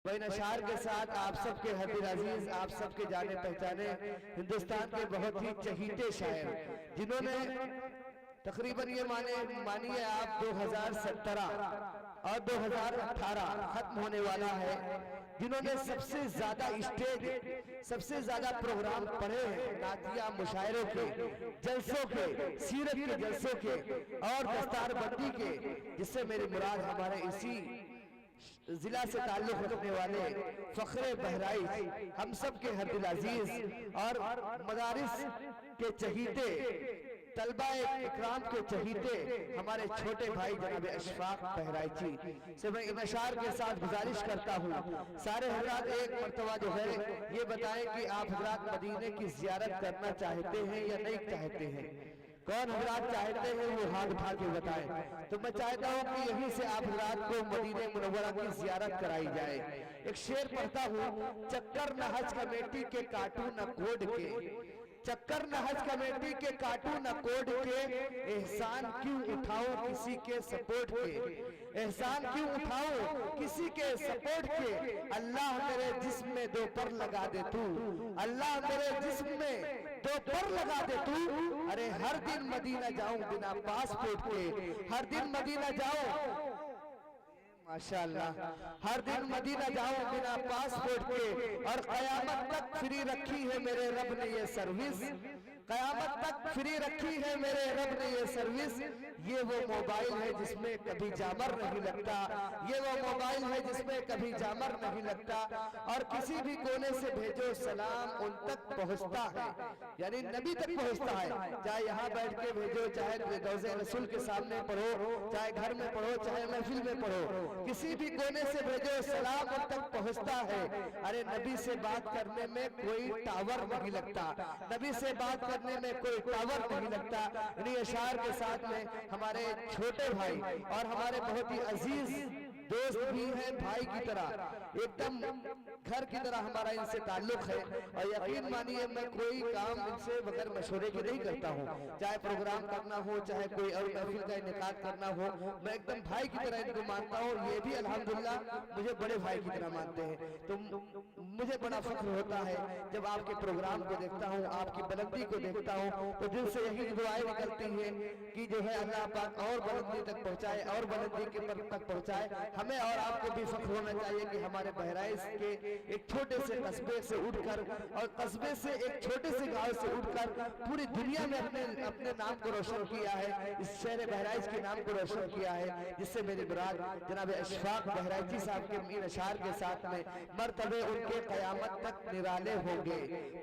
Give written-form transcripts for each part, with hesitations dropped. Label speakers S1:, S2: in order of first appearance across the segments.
S1: वही अशार के साथ आप सबके हबीब अजीज, आप सबके जाने पहचाने हिंदुस्तान के बहुत ही चहीते शायर, जिन्होंने तकरीबन ये मानिए आप 2017 और 2018 खत्म होने वाला है, जिन्होंने सबसे ज्यादा स्टेज, सबसे ज्यादा प्रोग्राम पढ़े हैं नातिया मुशायरों के, जलसों के, सीरत के जलसों के और दस्तारबंदी के, जिससे मेरी मुराद हमारे इसी जिला से ताल्लुक रखने वाले फखरे बहराइच, हम सब के हबीब अजीज और मदारिस के चहीते, तलबा इकराम के चहीते हमारे छोटे भाई जनाब अशफाक बहराइची से मैं इन अशार के साथ गुजारिश करता हूँ, सारे हजरात एक मर्तबा जो है ये बताएं कि आप हजरात मदीने की जियारत करना चाहते हैं या नहीं चाहते हैं। कौन हजरात चाहते हैं वो हाथ उठा के बताएं। तो मैं चाहता हूँ कि यहीं से आप हजरात को मदीने मुनव्वरा की जियारत कराई जाए। एक शेर पढ़ता हूँ, चक्कर न हज कमेटी के काटू न कोड के, चक्कर न हज कमेटी के काटू न कोड के, एहसान क्यों उठाओ किसी के सपोर्ट के, एहसान क्यों उठाओ किसी के सपोर्ट के, अल्लाह मेरे जिस्म में दो पर लगा दे तू, अल्लाह मेरे जिस्म में दो पर लगा दे तू, अरे हर दिन मदीना जाऊं बिना पासपोर्ट के, हर दिन मदीना जाऊं माशाअल्लाह, हर दिन मदीना जाऊं बिना पासपोर्ट के, और कयामत तक फ्री रखी है मेरे रब ने ये सर्विस, कयामत तक फ्री रखी है मेरे रब ने ये सर्विस, ये वो मोबाइल है जिसमें कभी जामर नहीं लगता, ये वो मोबाइल है जिसमें कभी जामर नहीं लगता, और किसी भी कोने से भेजो सलाम उन तक पहुंचता है, यानी नबी तक पहुंचता है, चाहे यहाँ बैठ के भेजो, चाहे रोज़े रसूल के सामने पढ़ो, चाहे घर में पढ़ो, चाहे महफिल में पढ़ो, किसी भी कोने से भेजो सलाम उन तक पहुंचता है। अरे नबी से बात करने में कोई टावर नहीं लगता, नबी से बात करने में कोई टावर नहीं लगता। इन्हीं अशार के साथ में हमारे छोटे भाई और हमारे बहुत ही अजीज दोस्त भी हैं, भाई की तरह, एकदम घर की तरह हमारा इनसे ताल्लुक है, और यकीन मानिए मैं कोई काम इनसे बगैर मशवरे के नहीं करता हूँ, चाहे प्रोग्राम करना हो, चाहे कोई और महफिल का इनेकाद करना हो, मैं एकदम भाई की तरह इनको मानता हूँ, ये भी अल्हम्दुलिल्लाह मुझे बड़े भाई की तरह मानते हैं। तो मुझे बड़ा फख्र होता है जब आपके प्रोग्राम को देखता हूँ, आपकी बुलंदी को देखता हूँ, तो दिल से यही दुआएं निकलती हैं कि जो है अल्लाह पाक और बुलंदी तक पहुँचाए, और बुलंदी के तक पहुँचाए। हमें और आपको भी फख्र होना चाहिए कि हमारे बहराइच के एक छोटे से कस्बे से उठकर, और कस्बे से एक छोटे से गांव से उठकर पूरी दुनिया में अपने नाम को रोशन किया है, इस शहर बहराइच के नाम को रोशन किया है, जिससे मेरी मुराद जनाब अशफाक बहराइची साहब के मीर अशार के साथ में मर्तबे उनके कयामत तक निराले होंगे,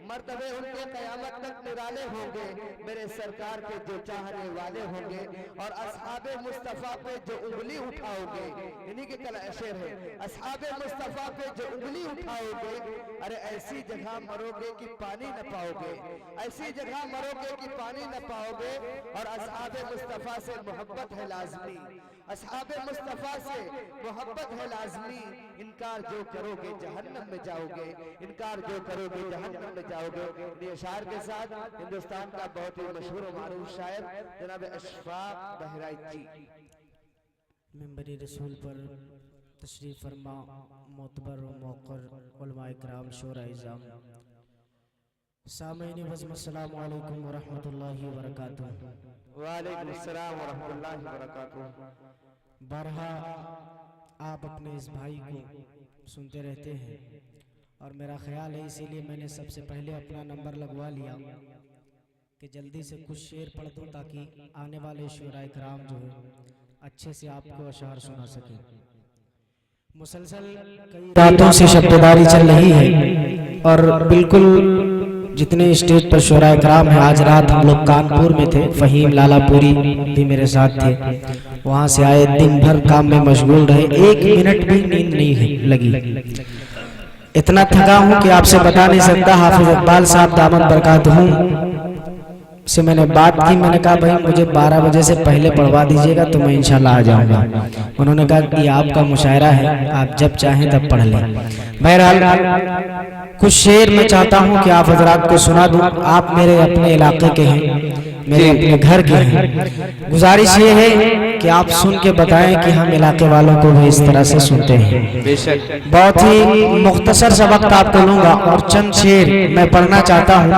S1: मर्तबे उनके कयामत तक निराले होंगे, मेरे सरकार के जो चाहने वाले होंगे, और असहाबे मुस्तफा पे जो उंगली उठाओगे, इन्हीं के कल शेर है, असहाबे मुस्तफा पे जो उंगली उठाओगे, अरे ऐसी जगह मरोगे कि पानी न पाओगे, ऐसी जगह मरोगे कि पानी न पाओगे, और असहाबे मुस्तफा से मोहब्बत है लाजमी, असहाबे मुस्तफा से मोहब्बत है लाजमी, इनकार जो करोगे जहन्नम में जाओगे, इनकार जो करोगे जहन्नम में जाओगे। ये शायर के साथ हिंदुस्तान का बहुत ही मशहूर और मारूफ शायर जनाब अशफाक बहराइची।
S2: मेंबरी रसूल पर तशरीफ फरमा मोतबर व मौक़र उलमाए किराम शोरा इज़ाम, सामईन वज़्म, अस्सलामु अलैकुम व रहमतुल्लाहि व बरकातुहू।
S1: वालेकुम अस्सलाम व रहमतुल्लाहि व बरकातुहू।
S2: बारहा आप अपने इस भाई को सुनते रहते हैं, और मेरा ख्याल है इसीलिए मैंने सबसे पहले अपना नंबर लगवा लिया कि जल्दी से कुछ शेर पढ़ दूँ, ताकि आने वाले शोरा इकराम जो है अच्छे से आपको अशार सुना सके। मुसलसल कई रातों से शब्ददारी चल रही है, और बिल्कुल जितने स्टेज पर शोरा इकराम है, आज रात हम लोग कानपुर में थे, फहीम लालापुरी भी मेरे साथ थे, वहाँ से आए, दिन भर काम में मशगूल रहे, एक मिनट भी नींद नहीं लगी, इतना थका हूँ कि आपसे बता नहीं सकता। हाफिज इकबाल साहब दामद बरकातहू से मैंने बात की, मैंने कहा भाई मुझे 12 बजे से पहले पढ़वा दीजिएगा तो मैं इंशाल्लाह आ जाऊंगा। उन्होंने कहा कि आपका मुशायरा है, आप जब चाहें तब पढ़ लें। बहरहाल कुछ शेर मैं चाहता हूं कि आप हजरात को सुना दूं। आप मेरे अपने इलाके के हैं, मेरे अपने घर के हैं। गुजारिश ये है कि आप सुन के बताएं कि हम इलाके वालों को भी इस तरह से सुनते हैं। बहुत ही मुख्तसर सा वक्त आपको लूंगा और चंद शेर मैं पढ़ना चाहता हूँ,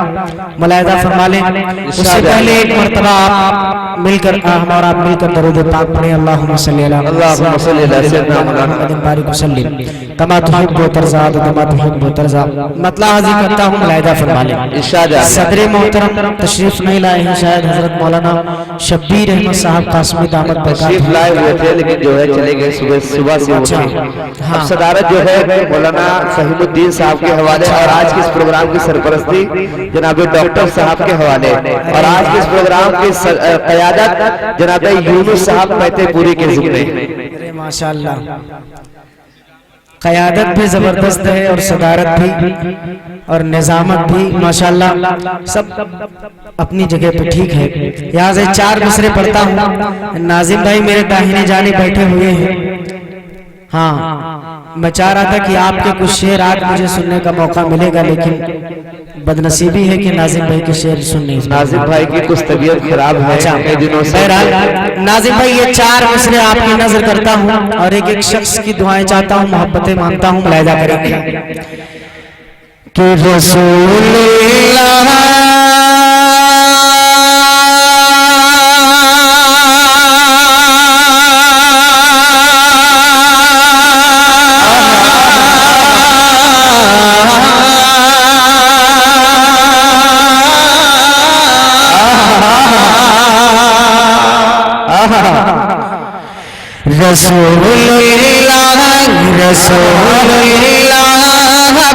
S2: मुलाहिजा फरमा लें। उससे पहले एक मर्तबा आप मिलकर हम और आप मिलकर दरूद पाक पढ़ें। अल्लाहुम्मा सल्ली अला मुहम्मदिन बारिक वसल्लिम कमा तुहिब्बु तर्ज़ा कमा तुहिब्बु तर्ज़ा। मतलब हाजिर करता हूँ, मुलाहिजा फरमा लें। सदर मोहतरम तशरीफ नहीं लाए हैं शायद हजरत मौलाना शब्बीर अहमद साहब कासमी दामद
S1: तशरीफ लाए हुए थे, लेकिन जो है चले गए सुबह से। अब सदारत जो है मौलाना फहीमुद्दीन साहब के हवाले और आज के इस प्रोग्राम की सरपरस्ती जनाब डॉक्टर साहब के हवाले और आज के इस प्रोग्राम की क़यादत जनाब यूनुस साहब फतेहपुरी के ज़िम्मे।
S2: माशाअल्लाह, क़यादत भी जबरदस्त है और सदारत भी और निजामत भी माशाअल्लाह सब अपनी जगह पे ठीक है। यहाँ से 4 मिसरे पढ़ता हूँ। नाजिम भाई मेरे दाहिने जाने बैठे हुए हैं। हाँ, मैं चाह रहा था कि आपके कुछ शेर आज मुझे सुनने का मौका मिलेगा, लेकिन बदनसीबी है कि नाजिम भाई के शेर सुनने।
S1: नाजिम भाई की कुछ तबीयत खराब है कई दिनों से।
S2: नाजिम भाई ये 4 मिसरे आपकी नजर करता हूँ और एक एक शख्स की दुआएं चाहता हूँ, मोहब्बतें मांगता हूँ, मुलाहिजा करेंगे कि रसूलुल्लाह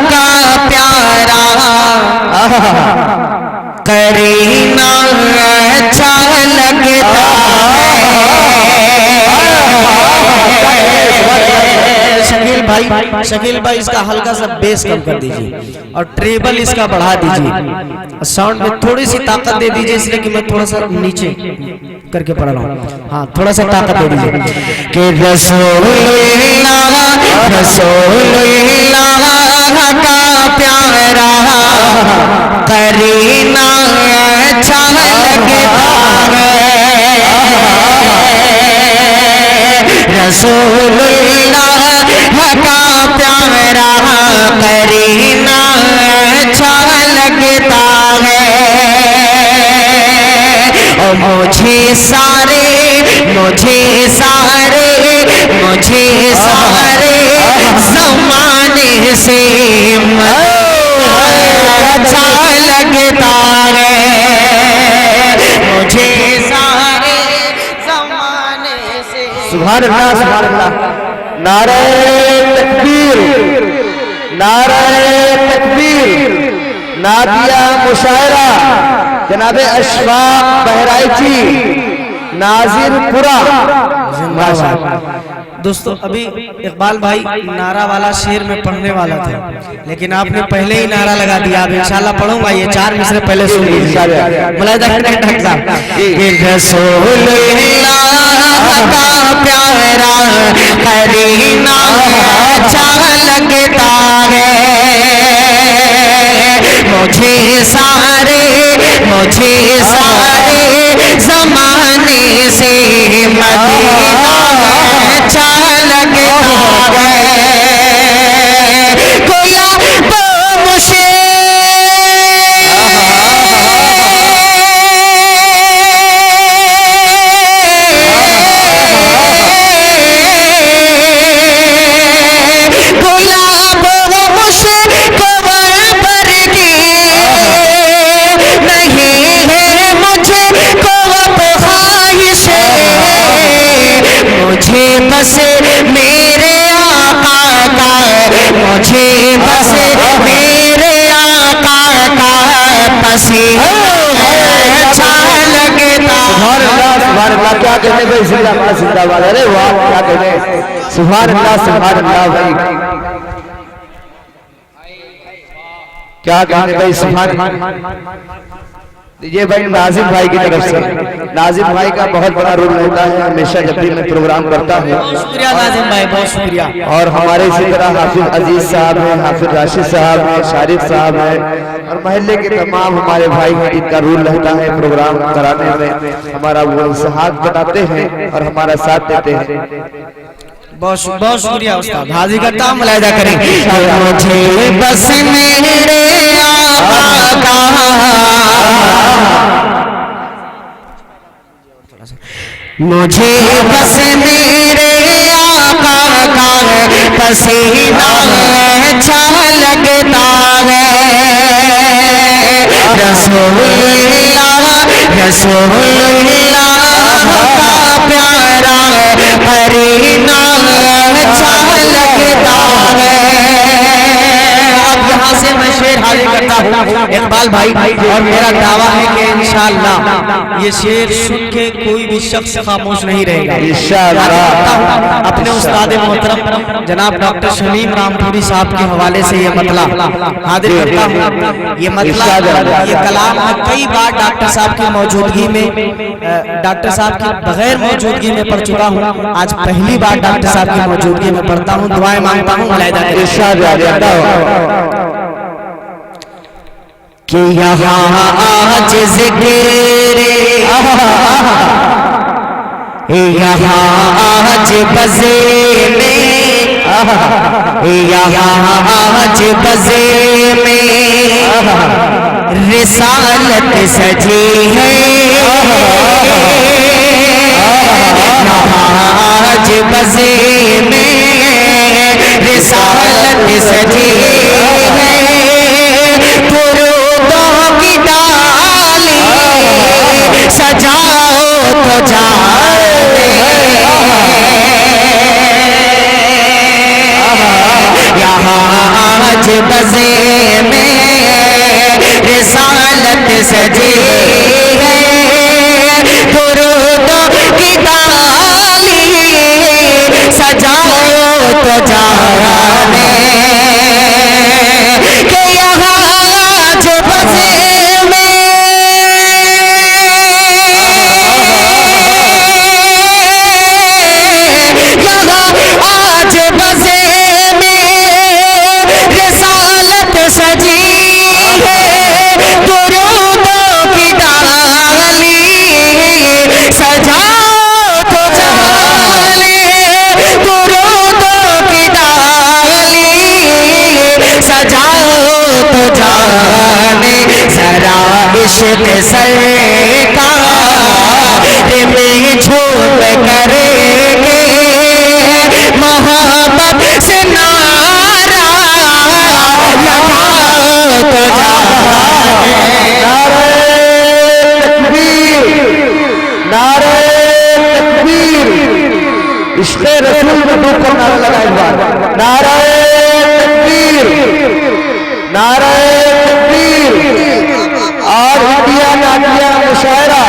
S2: का प्यारा करीना अच्छा लगता है। शकील भाई इसका हल्का सा बेस कम कर दीजिए और ट्रेबल इसका बढ़ा दीजिए, साउंड में थोड़ी सी ताकत दे दीजिए, इसलिए कि मैं थोड़ा सा नीचे करके पढ़ रहा हूँ। हाँ, थोड़ा सा ताकत दे दीजिए कि रसूलुल्लाह का प्यारा करीना अच्छा लगता है। रसूलुल्लाह का प्यारा करीना अच्छा लगता है। और मुझे सारे ज़माने से अच्छा लगता है। मुझे सारे ज़माने से।
S1: सुभान अल्लाह, सुभान अल्लाह। नारे तकबीर, नारे तकबीर। नादिया मुशायरा जनाबे अशफाक बहराइची नाजिरपुरा।
S2: दोस्तों अभी इकबाल भाई नारा वाला शेर में पढ़ने वाला था, लेकिन आपने पहले ही नारा लगा दिया। अब इंशाल्लाह पढ़ूंगा, ये 4 मिसरे पहले सुन लीजिए। मुलाहिजा करें ढंग से। रसूलुल्लाह का प्यारा करीना अच्छा लगता है। मुझे सारे ज़माने से मदीना अच्छा लगता है। कोया तो मुझे बस मेरे आका का, मुझे बस मेरे आका का पसीना अच्छा लगता।
S1: सुभान अल्लाह, क्या कहने भाई, जिंदाबाद जिंदाबाद। अरे वाह, क्या कहने, सुभान अल्लाह, सुभान अल्लाह भाई, क्या कहने भाई, सुभान। ये भाई नाजिम भाई की तरफ से। नाजिम भाई का बहुत बड़ा रोल रहता है हमेशा जब भी मैं प्रोग्राम करता हूँ।
S2: बहुत शुक्रिया नाजिम भाई, बहुत शुक्रिया।
S1: और हमारे इसी तरह हाफिज अजीज साहब हैं, हाफिज राशिद साहब हैं, शारिफ साहब हैं और महल्ले के तमाम हमारे भाई हैं जिनका रोल रहता है प्रोग्राम कराने में। हमारा वो हाथ बताते हैं और हमारा साथ देते हैं।
S2: बहुत बहुत शुक्रिया उस्ताद। हाजिर करता हूं, मुलाहिदा करें। मुझे बस मेरे आका मुझे बस मेरे आका का पसीना अच्छा लगता है। रसूलुल्लाह रसूलुल्लाह का प्यारा करीना अच्छा लगता है। अब यहाँ से मैं शेर हाजिर करता हूँ इकबाल भाई, और मेरा दावा है कि इंशाअल्लाह ये शेर सुन के कोई भी शख्स खामोश नहीं रहेगा इंशाअल्लाह। अपने उस्ताद मोहतरम जनाब डॉक्टर शमीम रामपुरी साहब के हवाले से ये मतला हाजिर करता हूँ। ये मतला ये कलाम मैं कई बार डॉक्टर साहब की मौजूदगी में, डॉक्टर साहब की बगैर मौजूदगी में पढ़ चुका हूँ। आज पहली बार डॉक्टर साहब की मौजूदगी में पढ़ता हूँ। दुआएं मांगता हूँ कि यहाँ आज जिक्र यहाँ आज बज़े में, यहाँ आज बज़े में रिसालत सजी है। आज बज़े में रिसालत सजी है। फुरूदों की डाली सजाओ तो जाने, यहाँ आज बज़े में रिसालत सजी है। फुरूदों की डाली सजाओ तो जाने, कि यहाँ आज बज़े में आज बज़े में रिसालत सजी है। दुरूदों की डाली सजाओ तो जाने, दुरूदों की डाली सजाओ तो जाने। जरा इश्क़ सरकार में झूम करेंगे, मोहब्बत से नारा लगाओ तो जाने।
S1: नारे तकबीर, इश्क़े रसूल में डूब कर नारा लगा इस बार। नारे तकबीर, नारे तकबीर। और इंडिया नाटिया मुशायरा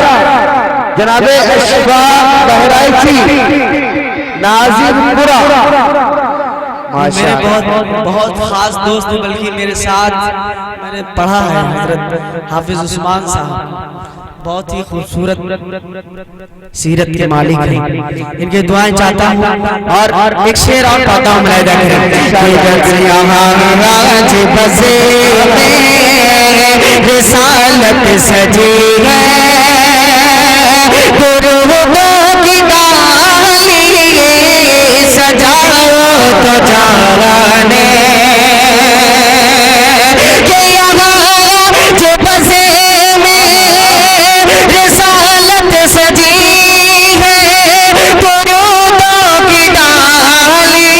S1: जनाबे अशफाक बहराइची नाजिमपुरा,
S2: मेरे बहुत खास दोस्त, बल्कि मेरे साथ मैंने पढ़ा है हजरत हाफिज उस्मान साहब, बहुत ही खूबसूरत सीरत के मालिक हैं। इनके दुआएं चाहता हूँ और एक शेर और पाता हूँ, मुलाहिदा करें। आज बज़े में रिसालत सजी है। दुरूदों की डाली सजाओ तो जाने, कि यहाँ जो बज़े में रिसालत सजी है। दुरूदों की डाली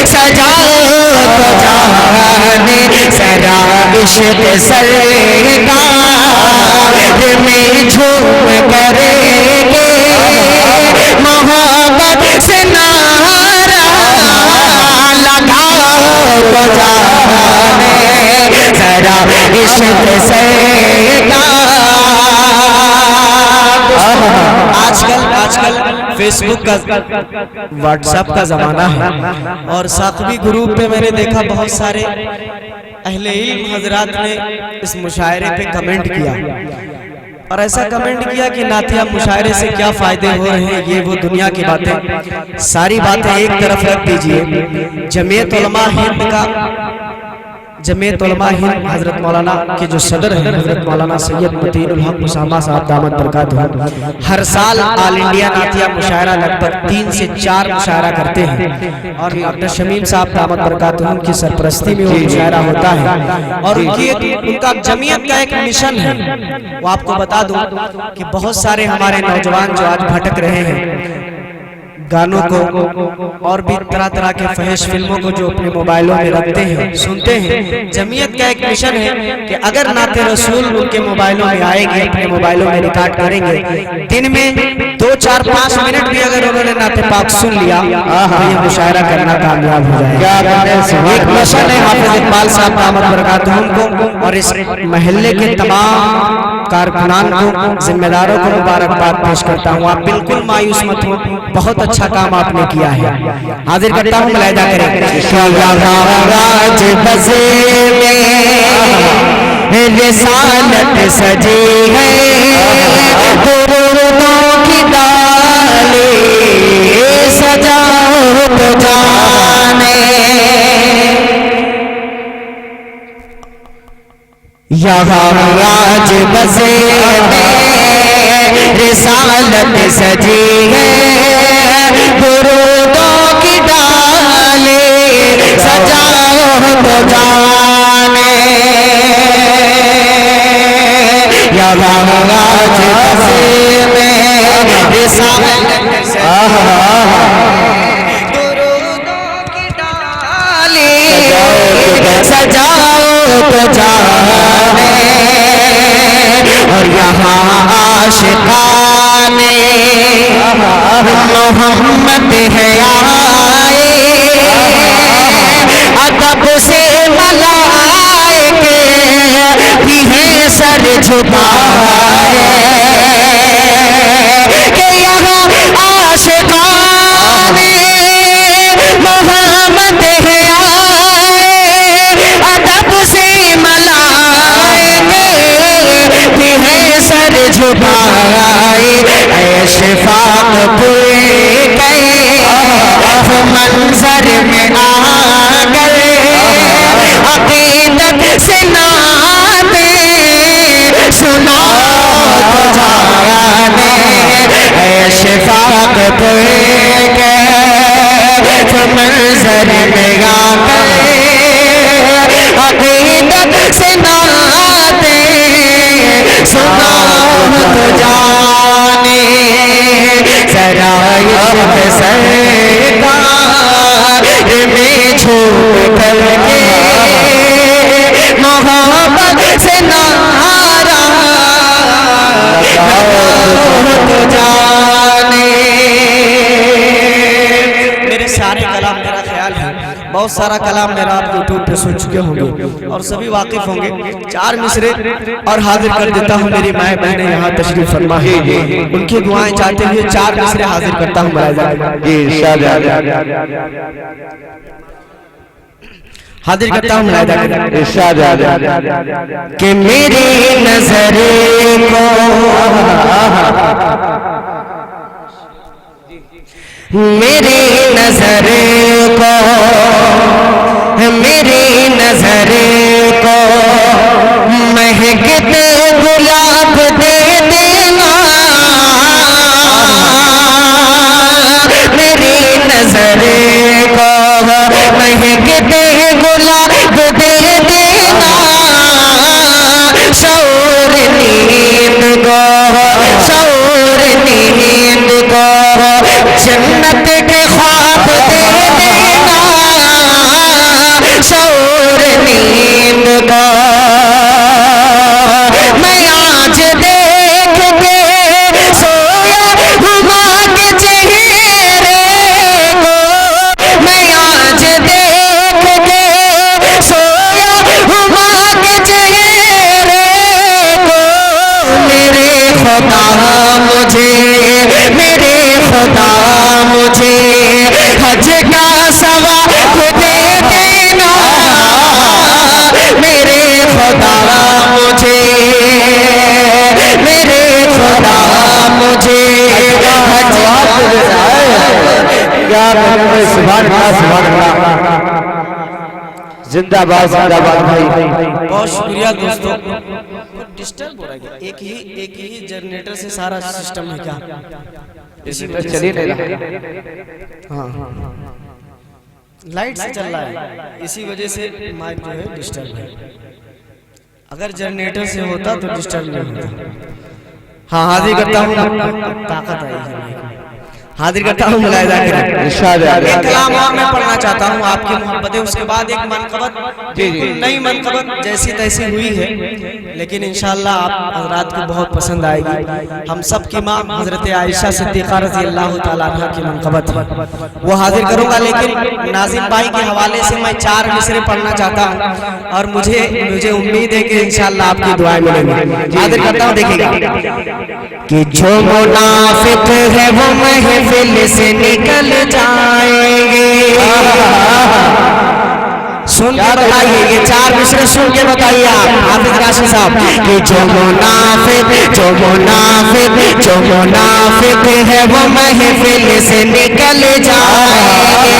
S2: सजाओ तो जाने। जरा इश्क़ सरकार में झूम करेंगे, मोहब्बत से नारा लगाओ तो जाने। जरा इश्क़ सरकार। आजकल फेसबुक का, व्हाट्सएप का ज़माना है, और साखवी ग्रुप पे मैंने देखा बहुत सारे अहले इल्म हजरात ने इस मुशायरे पे कमेंट किया, और ऐसा कमेंट किया कि नातिया मुशायरे से क्या फ़ायदे हो रहे हैं, ये वो दुनिया की बातें, सारी बातें एक तरफ रख दीजिए। जमीयत उलमा हिंद का, जमीयत उलमा हिंद हजरत मौलाना के जो सदर हैं हजरत मौलाना सैयद मतीनुल हक उसामा साहब दामद बरकातहू, हर साल ऑल इंडिया नातिया मुशायरा लगभग 3 से 4 मुशायरा करते हैं, और डॉक्टर शमीम साहब दामद बरकातहू की सरपरस्ती में वो मुशायरा होता है, और उनका जमीयत का एक मिशन है। वो आपको बता दूं कि बहुत सारे हमारे नौजवान जो आज भटक रहे हैं गानों को और भी तरह तरह के फहश फिल्मों को जो अपने मोबाइलों में रखते हैं, सुनते हैं, जमीयत का एक मिशन है कि अगर नाते रसूल उनके मोबाइलों में आएंगे, अपने मोबाइलों में रिकॉर्ड करेंगे, दिन में 2, 4, 5 मिनट भी अगर उन्होंने नाते पाक सुन लिया तो ये मुशायरा करना कामयाब हो जाएगा। एक मिशन है हाफिज इकबाल साहब दामद बरकातहू को, और इस महल्ले के तमाम कारकुनान को, जिम्मेदारों को मुबारकबाद पेश करता हूँ। आप बिल्कुल मायूस मत हो, बहुत अच्छा काम आपने किया है। हाजिर करता हूँ, मुलाहिदा करें। राज बज़े में रिसालत सजी है, दुरूदों की डाली सजाओ तो जाने, यहाँ राज बज़े में रिसालत सजी है, दुरूदों की डाली सजाओ तो जाने, यहाँ राज बज़े में रिसालत सजी है, दुरूदों की डाली सजाओ तो जाने, और यहाँ आशिकाने मोहम्मद है आए, अदब से मलाइके भी है सर झुकाए, कि यहाँ आशिकाने मोहम्मद है आए, अदब से सर झुकाए, शिफाक पुर गए मंजर में आ गए, अकीदत से नाते सुना तो जाने, शिफाक पुर गए मंजर में आ गए, अकीदत से नाते सुना तो जाने, सराय सरकार में छूट करके मोहब्बत से नारा तो जाने। मेरे सारे कलाम, मेरा ख्याल है बहुत सारा कलाम मेरा आप यूट्यूब पे सुन चुके होंगे और सभी वाकिफ होंगे। 4 मिसरे और हाजिर कर देता हूँ। मेरी माए बहनें यहाँ तशरीफ फरमा है, उनकी दुआएं चाहते हुए 4 मिसरे हाजिर करता हूँ। हाजिर करता हूँ कि मेरी नजर को मेरी नजर को मेरी नजर को महकते गुलाब दे देना, मेरी नजर को महकते गुलाब दे देना, शौर नींद को शौर नींद को जन्नत के ख्वाब दे देना, शौर नींद को मैं आज दे
S3: का सवाब दे देना मेरे खुदा मुझे, मेरे खुदा मुझे
S1: क्या सुभान अल्लाह, सुभान अल्लाह, जिंदाबाद जिंदाबाद भाई।
S2: बहुत शुक्रिया दोस्तों। डिस्टर्ब हो रहा है, एक ही जनरेटर से सारा सिस्टम है क्या? इसी वजह से
S1: चलिए नहीं रहा।
S2: हाँ लाइट से चल रहा है, इसी वजह से माइक जो है डिस्टर्ब है। अगर जनरेटर से होता तो डिस्टर्ब नहीं होता। हाँ हाजिर करता हूँ, ताकत आई है, हाजिर करता हूँ मुलाहिजा करें। एक कलाम और मैं पढ़ना चाहता हूँ आपकी मोहब्बत है, उसके बाद एक मनकबत, नई मनकबत जैसी तैसी हुई है, लेकिन इंशाअल्लाह आप हजरात को बहुत पसंद आएगी। हम सब की माँ हजरत आयशा सिद्दीक़ा रज़ी अल्लाह तआला अन्हा की मनकबत है, वो हाजिर करूँगा। लेकिन नाज़िम भाई के हवाले से मैं 4 मिसरे पढ़ना चाहता हूँ और मुझे उम्मीद है कि इंशाअल्लाह आपकी दुआएं मिलेंगी। हाजिर करता हूँ, देखिएगा
S3: कि जो मुनाफिक है वो महफिल से निकल जाएंगे। सुन के बताइए, ये 4 मिसरे सुन के बताइए आप हाफिज राशिद साहब कि जो मुनाफिक है वो महफिल से निकल जाएंगे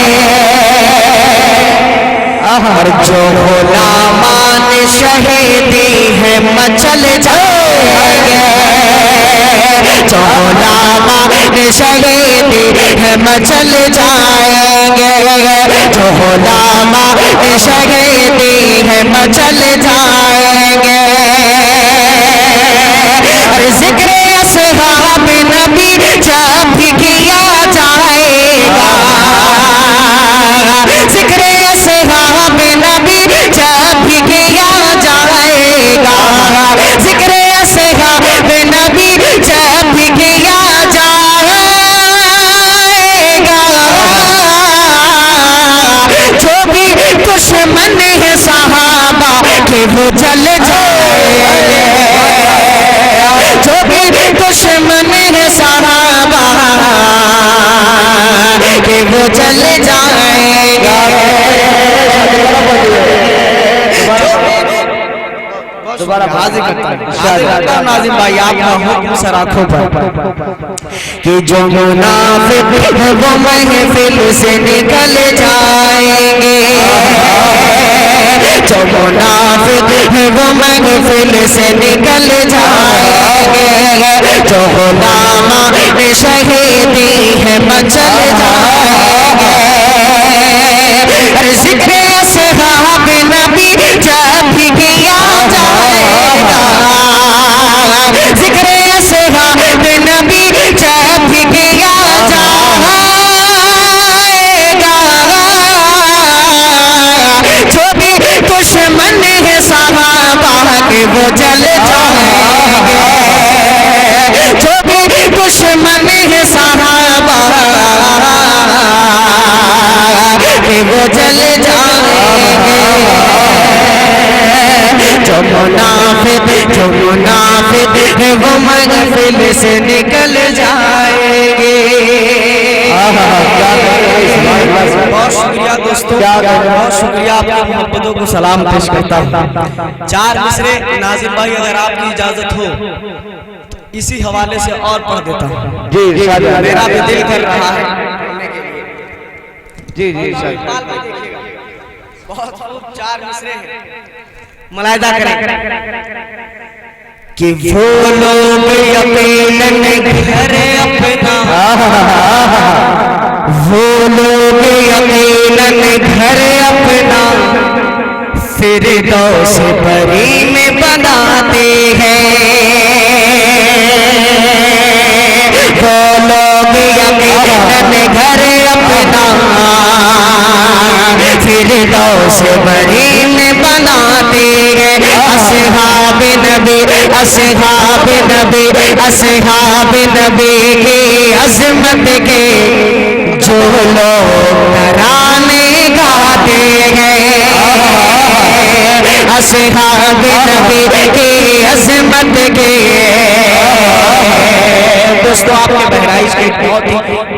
S3: और जो गुलामान शहीदी है मचल जाएंगे, जो गुलामान शहीदी है मचल जाएंगे, जो गुलामान शहीदी है मचल जाएंगे। और जिक्र असहाब नबी जब भी किया जाएगा, जिक्र असहाब नबी जब भी किया जाएगा, जिक्र असहाब नबी जब भी किया जाएगा, जो भी दुश्मन है सहाबा के वो जल जाएंगे, जो भी दुश्मन है सहाबा के वो जल जाएगा।
S1: दोबारा
S3: हाजिर करता हूं नाज़िम भाई आपका हुक्म सर आंखों पर कि जो मुनाफिक है वो महफिल से निकल जाएंगे, जो मुनाफिक है वो महफिल से निकल जाएंगे, जो गुलामान शहीदी है मचल जाएंगे। जिक्र असहाब नबी जब भी किया जाएगा, जिक्र असहाब नबी जब भी किया जाएगा, जो भी दुश्मन है सहाबा के वो जल जाएंगे, जो भी दुश्मन है सहाबा के वो जल जाएंगे। जो मुनाफिक है वो महफिल से निकल जाएंगे। बहुत शुक्रिया दोस्तों, बहुत शुक्रिया, आपकी मोहब्बतों को सलाम पेश करता हूँ। 4 मिसरे नाज़िम भाई अगर आपकी इजाजत हो इसी हवाले से और पढ़ देता हूँ।
S1: जी
S3: मेरा भी दिल कर रहा है।
S1: जी जी
S3: बहुत खूब 4 मिसरे हैं, मुलाहिजा करें कि वो लोग यकीनन घर अपना, वो लोग यकीनन घर अपना फिरदौस बरी में बनाते हैं, वो लोग यकीनन घर अपना फिरदौस बरी में बनाते हैं। असहाब नबी की अज़मत के जो लोग तराने गाते हैं, असहाब नबी की अज़मत के दोस्तों आपके बहराइच के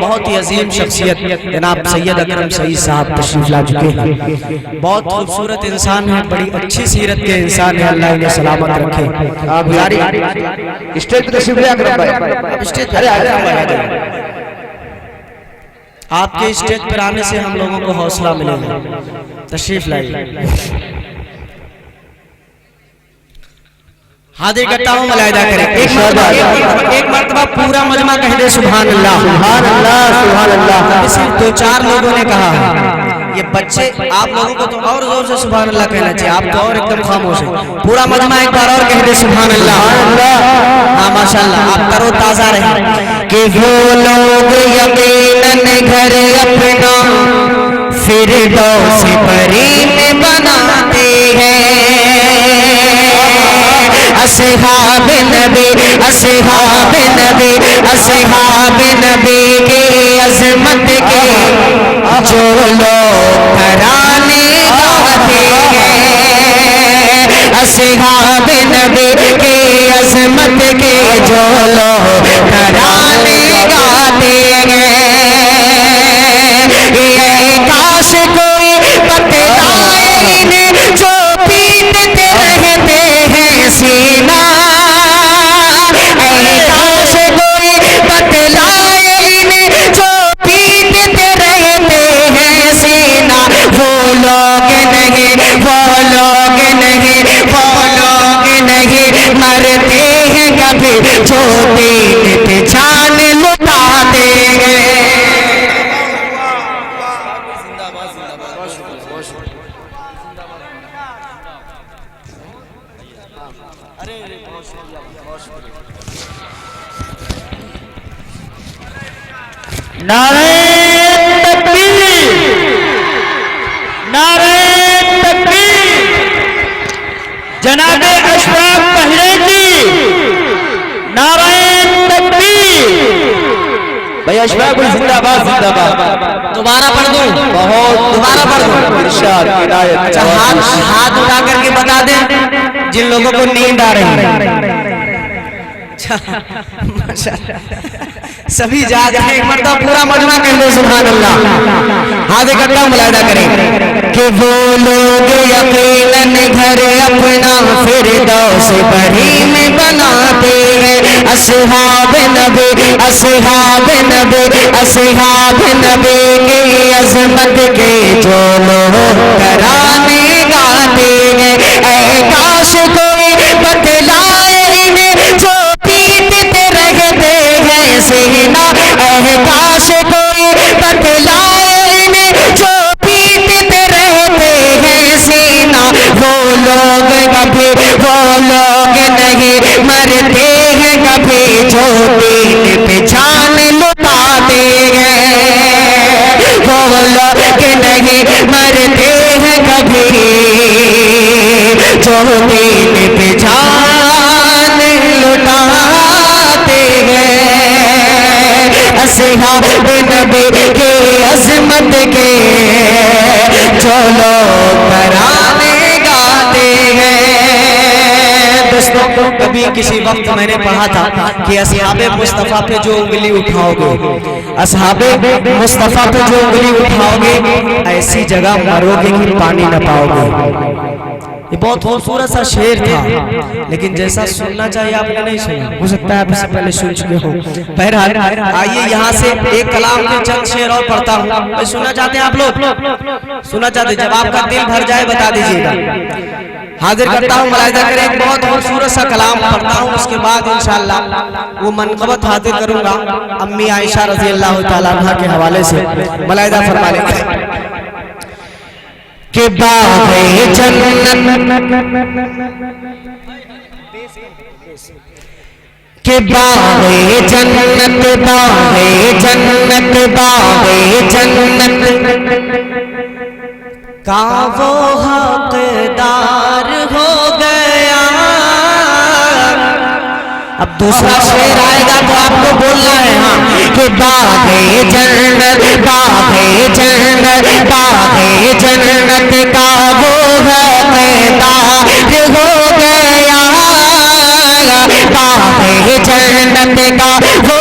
S3: बहुत ही अजीम शख्सियत जनाब सैयद अकरम सईद साहब तशरीफ ला चुके हैं। बहुत खूबसूरत इंसान है, बड़ी अच्छी सीरत के इंसान है, अल्लाह इन्हें सलामत रखे।
S1: स्टेज पे तशरीफ ले अकरम भाई,
S3: स्टेज पर आपके स्टेज पर आने से हम लोगों को हौसला मिलेगा। तशरीफ लाइए। हाथ इकट्ठा हो, मुलाहिदा करें। एक मर्तबा पूरा मजमा कह दे सुभान अल्लाह, सुभान अल्लाह, सुभान अल्लाह। सिर्फ 2-4 लोगों ने कहा। ये बच्चे आप लोगों को तो और जोर से सुभान अल्लाह कहना चाहिए, आप तो और एकदम खामोश हैं। पूरा मजमा एक बार और कह दे सुभान अल्लाह। हाँ माशाल्लाह, आप तरो ताजा रहे। कि वो लोग यकीनन घर अपना फिरदौस परी में बनाते हैं। असहाब नबी, असहाब नबी, असहाब नबी के अजमत के जो लोग तराने गाते हैं। असहाब नबी के अजमत के जो लोग तराने गाते हैं। ये काश कोई बतलाए इन्हें जो पीटते रहते हैं सीना। काश कोई बतलाए इन्हें जो पीटते रहते हैं सीना। वो लोग नहीं, वो लोग नहीं, वो लोग नहीं मरते हैं कभी जो दीन पे जान लुटाते हैं।
S4: नारे तकबीर, नारे तकबीर। जनाबे अशफाक पहरेजी, नारे तकबीर।
S1: भाई अशफाक भाई जिंदाबाद, जिंदाबाद।
S3: दोबारा पढ़ दूं? बहुत दोबारा पढ़ दूं?
S1: इरशाद, हिदायत।
S3: अच्छा, हाथ उठा करके बता दें जिन लोगों को नींद आ रही है। सभी जाग रहे हैं। मतलब पूरा मजमा कह दो सुभान अल्लाह। हाथ इकट्ठा मुलाहिदा करें। कि वो लोग यकीनन घर अपना फिरदौस परी में बनाते हैं। असहाब नबी, असहाब नबी, असहाब नबी की अजमत के जो लोग तराने गाते हैं। ऐ काश कोई बतलाए इन्हें जो पीटते रहते हैं सीना। ऐ काश कोई बतलाए इन्हें जो पीटते रहते हैं सीना। वो लोग कभी, वो लोग नहीं मरते हैं कभी जो दीन पे जान लुटाते हैं। वो लोग नहीं मरते हैं कभी जो दीन पे जान लुटाते हैं। असहाब नबी के अजमत के जो लोग तराने गाते हैं। दोस्तों, कभी किसी वक्त मैंने पढ़ा था कि असहाबे मुस्तफा पे जो उंगली उठाओगे, असहाबे मुस्तफा पे जो उंगली उठाओगे ऐसी जगह मरोगे कि पानी न पाओगे। ये बहुत खूबसूरत सा शेर था, लेकिन जैसा सुनना चाहिए आपने नहीं सुना। हो सकता है आप इससे पहले सुन चुके हो। बहरहाल आइए यहाँ से एक कलाम के चंद शेर और पढ़ता हूँ। मैं सुनना चाहते हैं आप लोग? सुनना चाहते? जब आपका दिल भर जाए बता दीजिएगा। हाजिर करता हूँ, मुलाहिदा करें। एक बहुत खूबसूरत सा कलाम पढ़ता हूँ, उसके बाद इंशाअल्लाह वो मनक़बत हाजिर करूंगा अम्मी आयशा रज़ी अल्लाह तआला अन्हा के हवाले से। मुलाहिदा फरमा लें। कि बाग़े जन्नत, कि बाग़े जन्नत, बाग़े जन्नत, बाग़े जन्नत का वो हकदार हो गया। अब दूसरा शेर आएगा तो आपको बोलना है। हाँ, कि बाग़े जन्नत, बाग़े जन्नत, बाग़े जन्नत का वो हकदार हो गया। बाग़े जन्नत का वो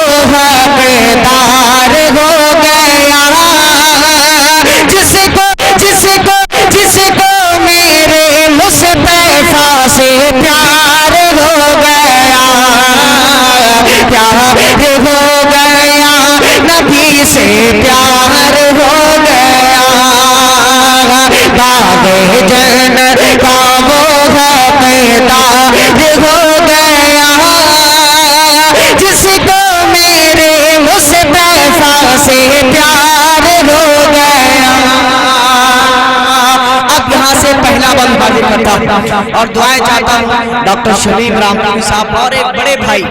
S3: पहला बंद हाजिर करता और दुआएं चाहता हूँ डॉक्टर शमीम रामपुरी साहब और एक बड़े भाई,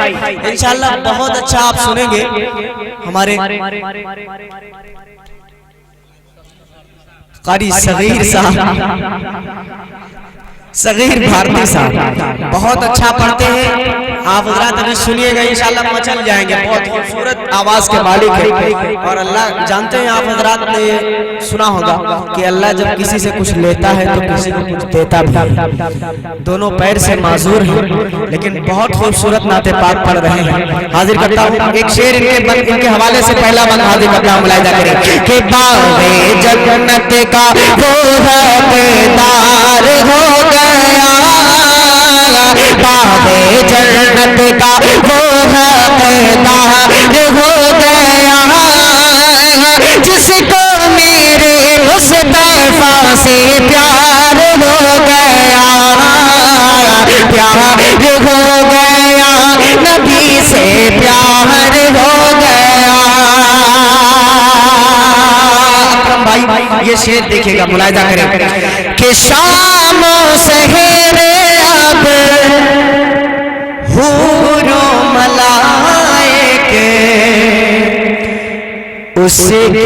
S3: इंशाल्लाह बहुत अच्छा आप सुनेंगे हमारे कारी सगीर साहब, सगीर भारती साहब बहुत अच्छा पढ़ते हैं। आप हजरात अभी सुनिएगा, इंशाल्लाह मचल जाएंगे। बहुत खूबसूरत आवाज के मालिक है और अल्लाह जानते हैं, आप हजरात ने सुना होगा कि अल्लाह जब किसी से कुछ लेता है तो किसी को कुछ देता भी। दोनों पैर से माजूर हैं लेकिन बहुत खूबसूरत नाते पाक पढ़ रहे हैं। हाजिर करता हूँ एक शेर इनके हवाले से, पहला बंद हाजिर करता हूँ, मुलाहिजा करें कि बाग़े जन्नत का वो हकदार हो गया, बाग़े जन्नत का वो हकदार हो गया, जिसको मेरे मुस्तफा से प्यार हो गया, प्यार हो गया, नबी से प्यार हो गया। भाई ये शेर देखिएगा, मुलाहिजा करें कि शाम सहेरे अब हूरो मलाइके उसकी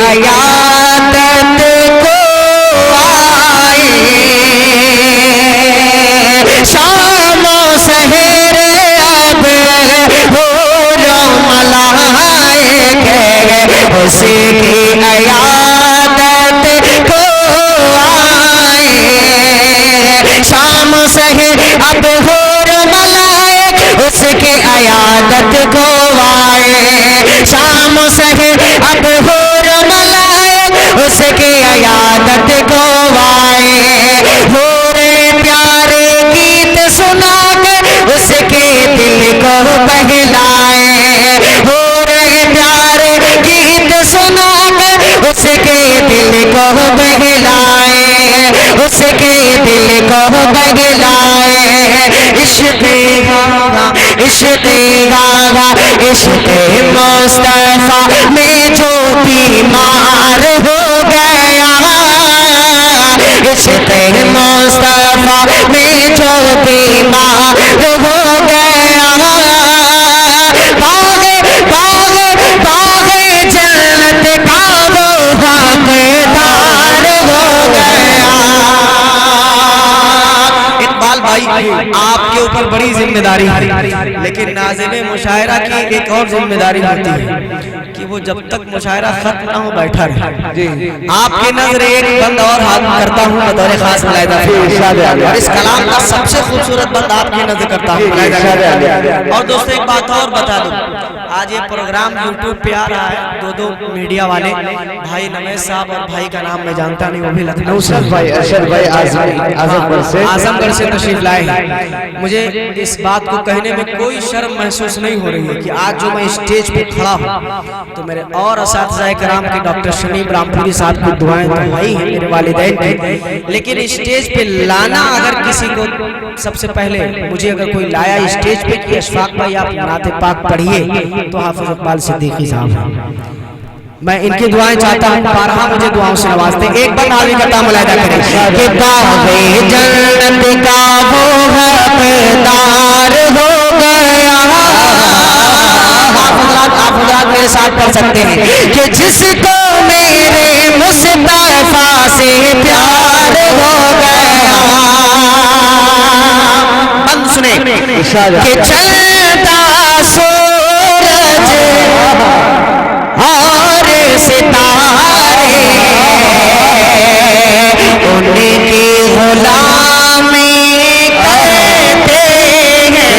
S3: अयादत को आए, शाम सहेरे अब हूरो मलाइके उसकी अयादत को आए, शाम सहे अब हूर मलाइक उसके अयादत को आए, शाम सहे अब हूर मलाइक उसके अयादत को आए, हूरे प्यारे गीत सुना के उसके दिल को बहलाए, हूरे प्यारे गीत सुना के उसके दिल को बहलाए, उसके दिल को बहलाए, इश्क़े गावा इश्क़े गावा इश्क़े मुस्तफा में जो बीमार हो गया, इश्क़े मुस्तफा में जो बीमार हो गया, बाग़े बाग़े बाग़े जन्नत का वो हकदार हो गया। इकबाल भाई आपके ऊपर बड़ी जिम्मेदारी है, लेकिन नाज़िमे मुशायरा की एक और जिम्मेदारी होती है कि वो जब तक मुशायरा खत्म ना हो बैठा रहे। आपके नजर एक बंद और हाथ करता हूँ बतौर खास मुलाहिदा, और इस कलाम का सबसे खूबसूरत बंद आपकी नजर करता हूँ। और दोस्तों एक बात और बता दूं, आज ये प्रोग्राम यूट्यूब पे आ रहा है, दो मीडिया वाले भाई नमेश साहब और भाई का नाम मैं जानता नहीं, वो भी लखनऊ से
S1: भाई अरशद भाई
S3: आजमगढ़ से तशरीफ लाए। मुझे इस बात को कहने में कोई शर्म महसूस नहीं हो रही है कि आज जो मैं स्टेज पे खड़ा हूँ तो मेरे और असातिज़ाए कराम के डॉक्टर शमीम रामपुरी साहब की दुआएं तो वही हैं, मेरे वालिदैन की, लेकिन स्टेज पे लाना अगर किसी को, सबसे पहले मुझे अगर कोई लाया स्टेज पे कि अशफाक भाई आप नाते पाक पढ़िए, तो हाफिज इकबाल सिद्दीकी साहब हैं। मैं इनकी दुआएं चाहता हूँ, बारहा मुझे दुआओं से नवाजते। एक बार नाज़िम करता मुलाहिदा करें कि बाग़े जन्नत का वो हकदार हो गया, आप मेरे साथ पढ़ सकते हैं कि जिसको मेरे मुस्तफा से प्यार हो गया। बंद सुने कि चलता सूरज और सितारे उनकी गुलामी करते हैं,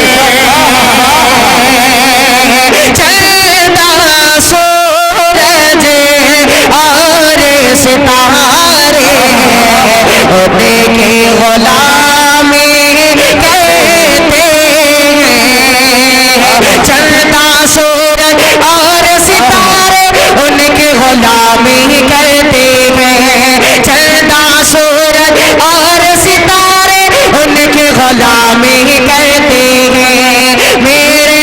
S3: चलता सूरज और सितारे उनकी गुलामी करते हैं, चलता सूरज और सितारे उनकी गुलामी करते हैं, चलता सूरज और सितारे उनकी गुलामी करते हैं। मेरे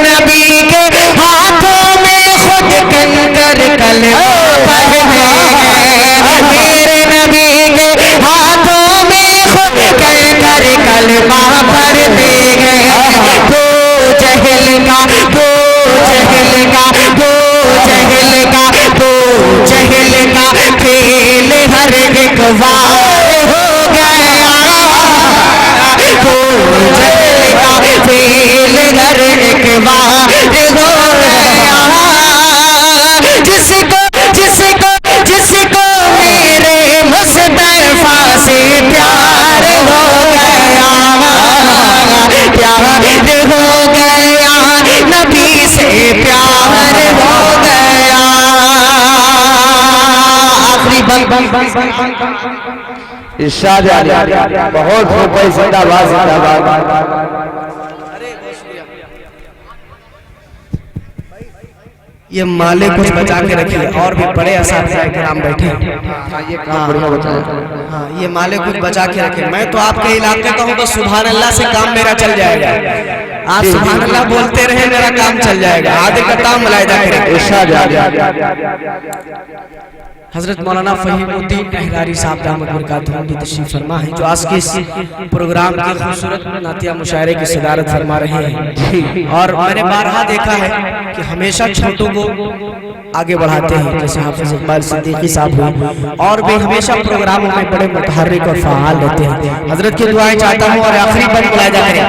S3: नबी के हाथों में खुद कंकर कलमा पढ़े हैं,
S1: इरशाद आली, बहुत रुपए, जिंदाबाद जिंदाबाद।
S3: ये माले कुछ बचा के रखिए, और भी बड़े असातिज़ा किराम बैठे हैं।
S1: ये काम बढ़िया बताया।
S3: हाँ, ये माले कुछ बचा के रखे। मैं तो आपके इलाके का हूँ तो सुभान अल्लाह से काम मेरा चल जाएगा। आप सुभान अल्लाह बोलते रहे, मेरा काम चल जाएगा। आदि का काम मुलायदा करेंगे। हजरत मौलाना फहीमुद्दीन अहरारी साहब दामद बरकातुहू की तशरीफ फरमा है, जो आज के इस प्रोग्राम की खूबसूरत नातिया मुशायरे की सदारत फरमा रहे हैं। और मैंने बारहा देखा है कि हमेशा छोटों को आगे बढ़ाते हैं, जैसे हाफिज इकबाल सिद्दीकी साहब हुए, और भी हमेशा प्रोग्रामों में बड़े मुतहर्रिक और फ़आल रहते हैं। हजरत की दुआएं चाहता हूँ और आखिरी बंद मुलाहिजा करें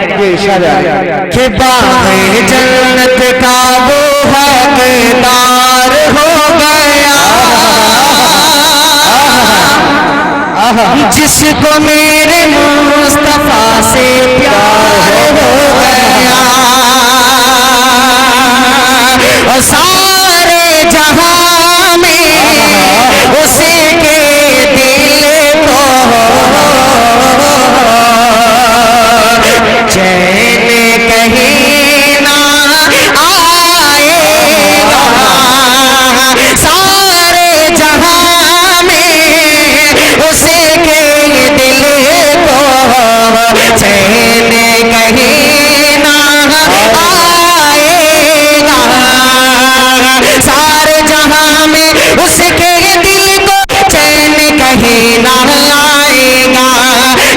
S3: कि बाग़े जन्नत का वो हक़दार हो गया जिसको मेरे मुस्तफा से प्यार हो गया, और सारे जहां में उसी के दिल को चैन कहीं ना आएगा, सारे जहां में उसी के दिल को चैन कहीं ना आएगा, सारे जहां में उसके दिल को चैन कहीं ना आएगा,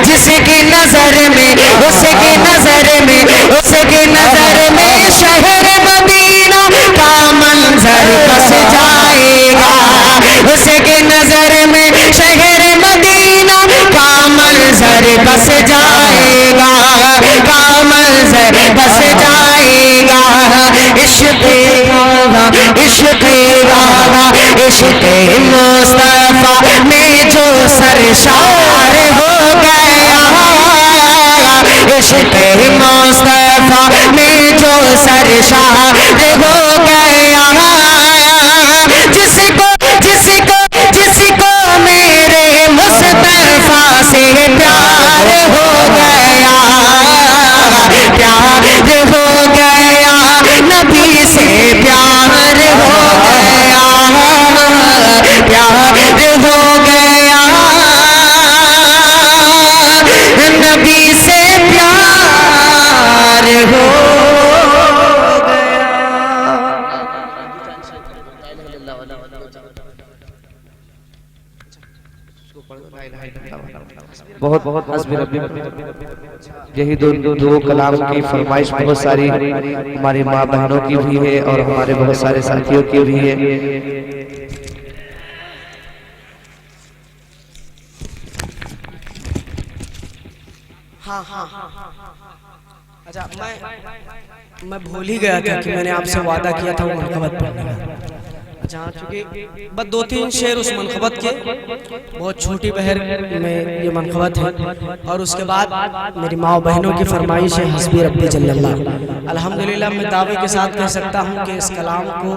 S3: जिसकी नजर में उसकी नजर में उसकी नजर में शहर मदीना का मंजर बस जाएगा, उसकी नजर में शहर मदीना का मंजर बस जाएगा, का मंजर बस जाएगा। इश्क़ गाना इश्क़ गाना इश्क़ मुस्तफा में जो सरशार हो गया, इश्क़ मुस्तफा में जो सरशार हो गया, जिसको जिसको जिसको मेरे मुस्तफा से प्यार हो गया, प्यार हो गया, नबी से प्यार हो गया, प्यार हो गया, नबी से प्यार हो
S1: बहुत बहुत यही दो कलाम की फरमाइश बहुत सारी हमारी माँ बहनों की भी है और हमारे बहुत सारे साथियों की भी है।
S3: हाँ अच्छा, मैं भूल ही गया था कि मैंने आपसे वादा किया था वो मनकबत पढ़ने का। अच्छा, चूँकि बस 2-3 शेर उस मनकबत के, बहुत छोटी बहर में ये मनकबत है, और उसके बाद मेरी माँ बहनों की फरमाइश है हस्बी रब्बी जल्लल्लाह। अल्हम्दुलिल्लाह मैं दावे के साथ कह सकता हूँ कि इस कलाम को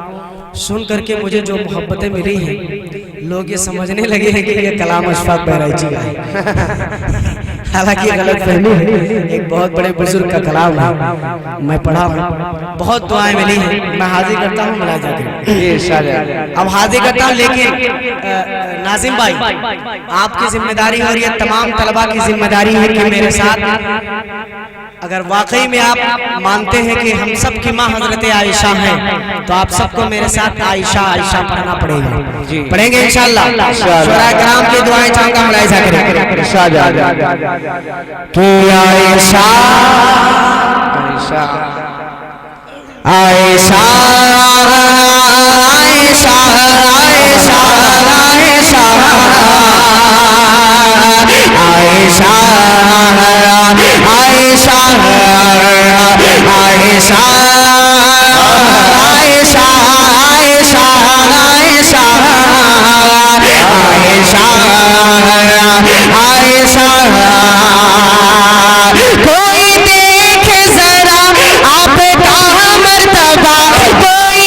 S3: सुन करके मुझे जो मोहब्बतें मिली हैं, लोग ये समझने लगे हैं कि ये कलाम अशफाक बहराइची का है। हालांकि गलत फहमी है, एक बहुत बड़े बुजुर्ग का कलाम है, मैं पढ़ा हूँ, बहुत दुआएं मिली हैं। मैं हाजिर करता हूँ मुलाहिजा करें, अब हाजिर करता हूँ। लेकिन नाजिम भाई, आपकी जिम्मेदारी और ये तमाम तलबा की जिम्मेदारी है कि मेरे साथ, अगर वाकई में आप मानते हैं कि हम सब की माँ हजरत आयशा हैं, तो आप सबको मेरे साथ आयशा आयशा पढ़ना पड़ेगा। पढ़ेंगे इंशाअल्लाह। शुरा कराम की दुआएं चाहूंगा, मुलाहिजा करें कि आयशा आयशा आयशा आयशा आयशा आयशा आयशा आयशा आयशा आयशा आयशा कोई देखे जरा आपका मर्तबा, कोई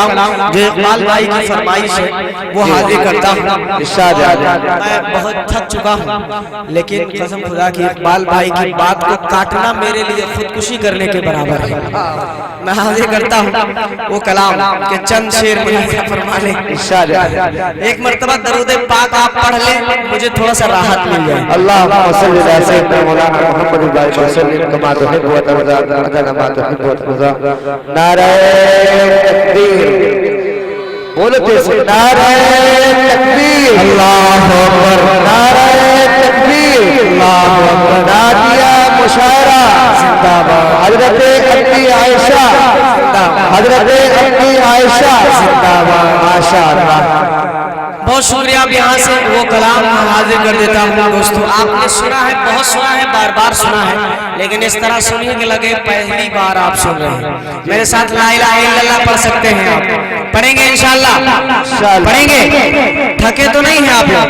S3: कलाम जो इकबाल भाई की फरमाइश है वो हाजिर करता हूँ। मैं बहुत थक चुका हूँ, लेकिन कसम खुदा की इकबाल भाई की बात को काटना मेरे लिए खुदकुशी करने के बराबर है। मैं हाजिर करता हूँ वो कलाम के चंद शेर मुझे फरमा ले। एक मर्तबा दरूद पाक आप पढ़ ले, मुझे थोड़ा सा राहत मिल जाए।
S1: अल्लाहुम्मा सल्ली अला सय्यिदना मौलाना मुहम्मद वसल्लम कमा तुहिब्बु व तर्ज़ा अदना मा तुहिब्बु व तर्ज़ा। नारे तकबीर, बोलते से नारे तकबीर, अल्लाहु अकबर, नारे तकबीर, अल्लाहु अकबर। नादिया मुशायरा जिंदाबाद, हजरत अम्मी आयशा जिंदाबाद, हजरत अम्मी आयशा जिंदाबाद, माशाअल्लाह।
S3: बहुत शुक्रिया। अब यहाँ से वो कलाम हाजिर कर देता हूँ। दोस्तों आपने सुना है, बहुत सुना है, बार बार सुना है, लेकिन इस तरह सुनिए कि लगे पहली बार आप सुन रहे हैं। मेरे साथ ला इलाहा इल्लल्लाह पढ़ सकते हैं आप? पढ़ेंगे इंशाअल्लाह? पढ़ेंगे? थके तो नहीं हैं आप लोग?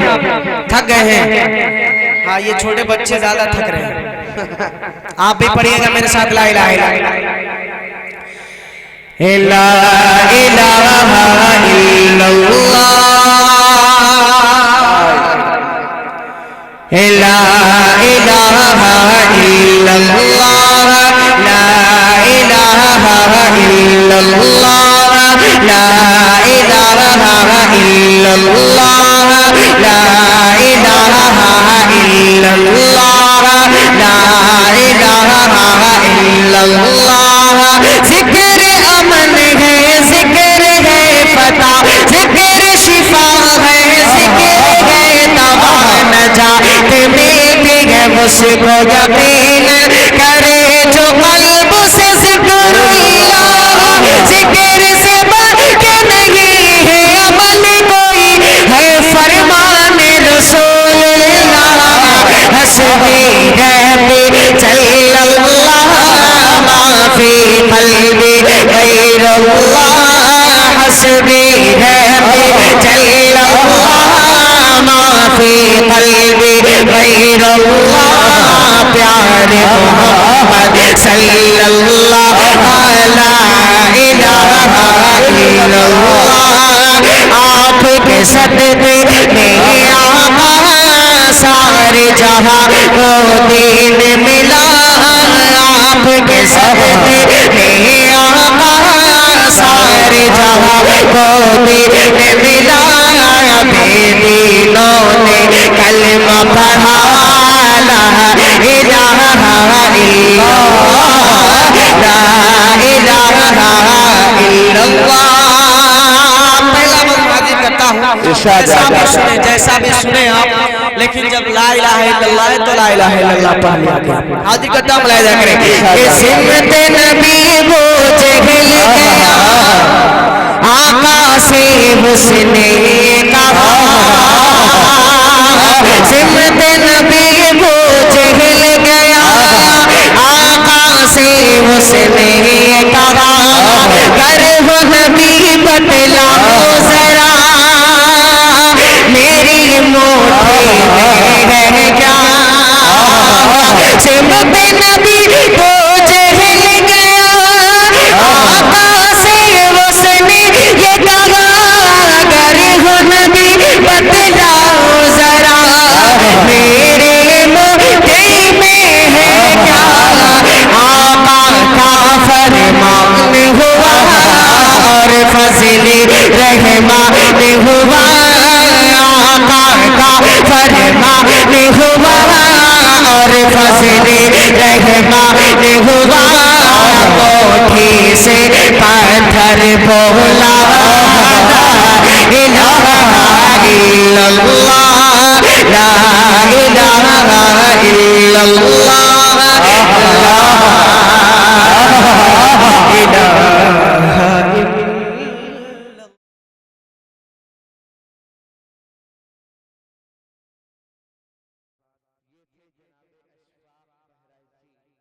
S3: थक गए हैं? हाँ, ये छोटे बच्चे ज्यादा थक रहे हैं। आप भी पढ़िएगा मेरे साथ ला इलाहा इल्लल्लाह। ला इलाहा इल्लल्लाह, ला इलाहा इल्लल्लाह, ला इलाहा इल्लल्लाह, ला इलाहा इल्लल्लाह, ला इलाहा इल्लल्लाह, ला इलाहा इल्लल्लाह। जिक्र अमन है, जिक्र है पता, जिक्र शिफा है, जिक्र है दवा, नजात मिलती है मुझको यकीन करे जो कल्ब से जिक्रुल्लाह। जिक्र से बढ़ के नहीं है अमल कोई, है फरमान रसूलुल्लाह। हस्बी रहबी जल्लल्लाह, माफी कल्बी गैरुल्लाह। हस्बी रहबी जल्लल्लाह, माफी कल्बी गैरुल्लाह। प्यारे मोहम्मद सल्लल्लाहु अलैहि इल्लल्लाह। आपके सदक़े में आका सारे जहां को दीन मिला। आपके सदक़े में आका सारे जहां को दीन मिला। बेदीनों ने कलमा पढ़ा, ला इलाहा इल्लल्लाह, ला इलाहा इल्लल्लाह। पहला मैं हाजिर करता हूँ, जैसा भी सुने आप, लेकिन जब ला इलाहा इल्लल्लाह है तो ला इलाहा इल्लल्लाह पढ़ लिया करें। हाजिर करता हूँ, मुलाहिजा करें कि सिमत नबी वो जहल गया, आका से उसने कहा। सिमत नबी वो जहल गया, आका से उसने कहा। कर वो नबी बतलाओ जरा, मेरी मोटी है क्या। सिमत नबी वो जहल गया, आका से उसने ये कहा। कर वो नबी बतलाओ जरा, मेरे मोटी में है क्या। आका का फरमान हुआ और फजले रहमान हुआ। आका का फरमान हुआ और फजले रहमान हुआ।